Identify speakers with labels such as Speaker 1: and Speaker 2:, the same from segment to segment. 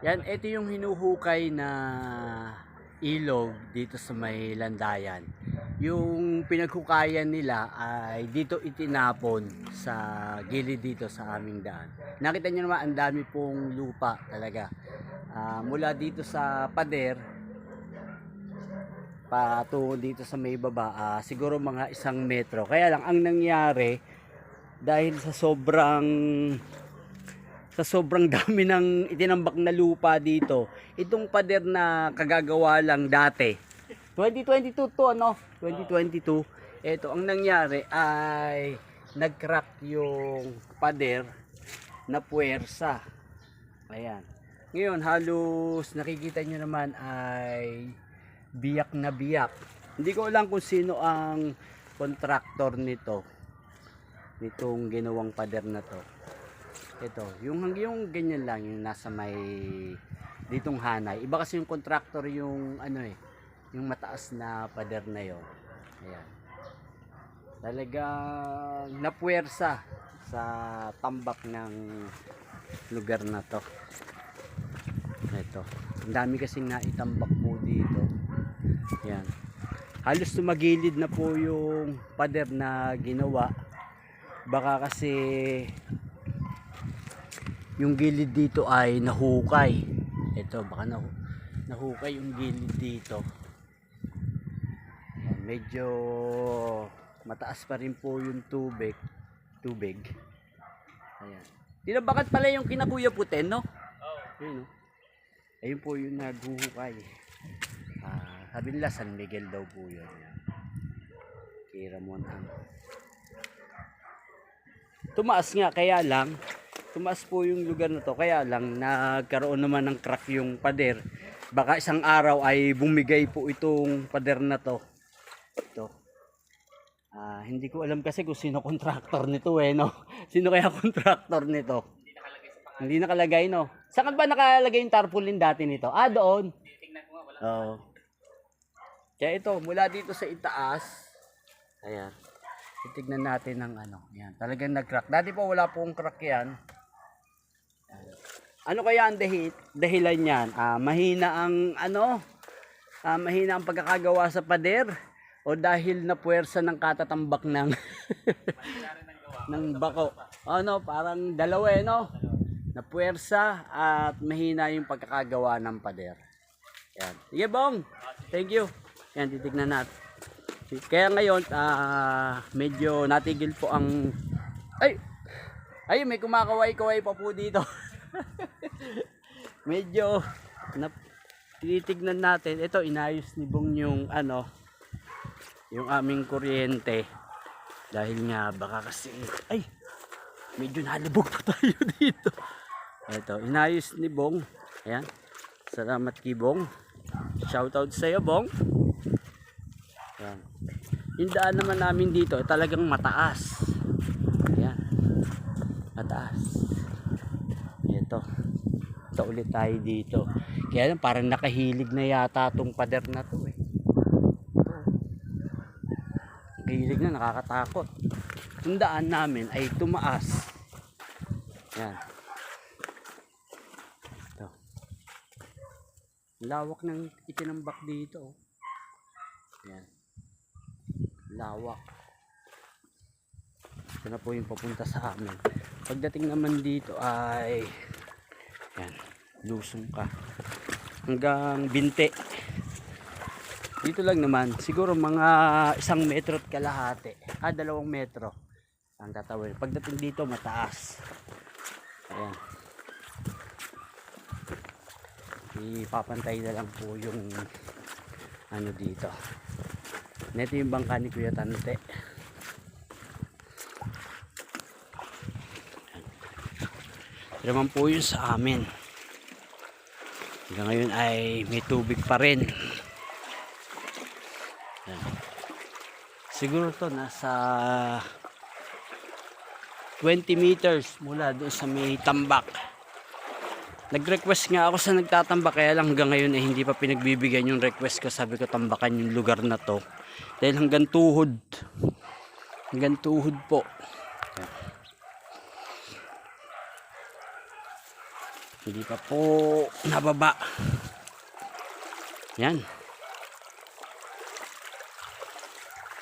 Speaker 1: Yan, ito yung hinuhukay na ilog dito sa may landayan. Yung pinaghukayan nila ay dito itinapon sa gilid dito sa aming daan. Nakita nyo naman, ang dami pong lupa talaga. Mula dito sa pader patungo dito sa may baba, siguro mga 1 metro. Kaya lang ang nangyari, dahil sa sobrang dami ng itinambak na lupa dito, itong pader na kagagawa lang dati 2022 to, ano, 2022, ito ang nangyari ay nag-crack yung pader na puwersa. Ayan, ngayon halos nakikita nyo naman ay biyak na biyak. Hindi ko alam kung sino ang contractor nitong ginawang pader na to. Ito, yung ganyan lang, yung nasa may ditong hanay. Iba kasi yung contractor, yung ano yung mataas na pader na yon. Ayan. Talagang napuwersa sa tambak ng lugar na to. Ito. Ang dami kasing naitambak po dito. Ayan. Halos tumagilid na po yung pader na ginawa. Baka kasi yung gilid dito ay nahukay. Ito, baka nahukay yung gilid dito. Ayan, medyo mataas pa rin po yung tubig. Ayan. Tinabakat pala yung kinakuya Puten, no? Ayun, no? Ayun po yung naghuhukay. Sabi nila San Miguel daw po yun. Kiramon ang tumaas nga, kaya lang tumaas po yung lugar na to, kaya lang nagkaroon naman ng crack yung pader. Baka isang araw ay bumigay po itong pader na to. Ito. Hindi ko alam kasi kung sino contractor nito, no? Sino kaya contractor nito? Hindi nakalagay, no? Saan ba nakalagay yung tarpaulin dati nito? Doon. Titingnan ko nga, wala. Oo. Kaya ito, mula dito sa itaas, ayan, titignan natin ng ano, ayan, talagang nag-crack. Dati po wala pong crack yan. Ano kaya ang dahilan yan? Mahina ang pagkakagawa sa pader, o dahil na puwersa ng katatambak ng ng bako. Ano, parang dalawa, no? Na puwersa at mahina yung pagkakagawa ng pader. Yan. Sige, Bong. Thank you. Yan, titignan natin. Kaya ngayon, medyo natigil po ang ay, may kumakaway-kaway pa po dito. Medyo tinitignan natin. Ito, inayos ni Bong yung yung aming kuryente. Dahil nga baka kasi medyo nalibog pa tayo dito. Ito, inayos ni Bong. Ayan. Salamat kay Bong. Shoutout sa iyo, Bong. Ayan. Yung daan naman namin dito talagang mataas. Ayan. Mataas. Ito ulit tayo dito. Kaya lang parang nakahilig na yata tong pader na to, Nakahilig na, nakakatakot. Yung daan namin ay tumaas. Ayan. Ito. Lawak ng itinambak dito. Ayan. Lawak. Ito na po yung papunta sa amin. Pagdating naman dito ay yan, lusong ka hanggang binte. Dito lang naman siguro mga 1 metro at kalahati, 2 metro ang tatawid. Pagdating dito mataas. Ayan, ipapantay na lang po yung ano dito. Ito yung bangka ni Kuya Tante. Ito naman po yun sa amin. Hanggang ngayon ay may tubig pa rin. Yan. Siguro to nasa 20 meters mula doon sa may tambak. Nag-request nga ako sa nagtatambak, kaya lang hanggang ngayon ay hindi pa pinagbibigyan yung request ko. Sabi ko tambakan yung lugar na to dahil hanggang tuhod po. Hindi pa po nababa. Yan.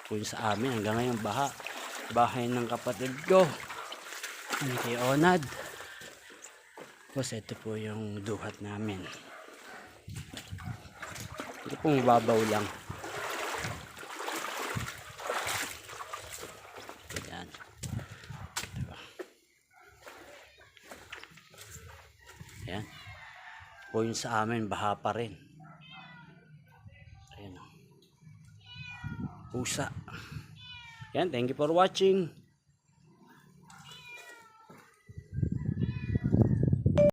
Speaker 1: Po yung sa amin hanggang ngayon baha. Bahay ng kapatid ko. Ni kay Onad. Tapos ito po yung duhat namin. Ito pong babaw lang. Yan. Yan. Po yung sa amin baha pa rin. Ayan. Pusa. Yan. Thank you for watching.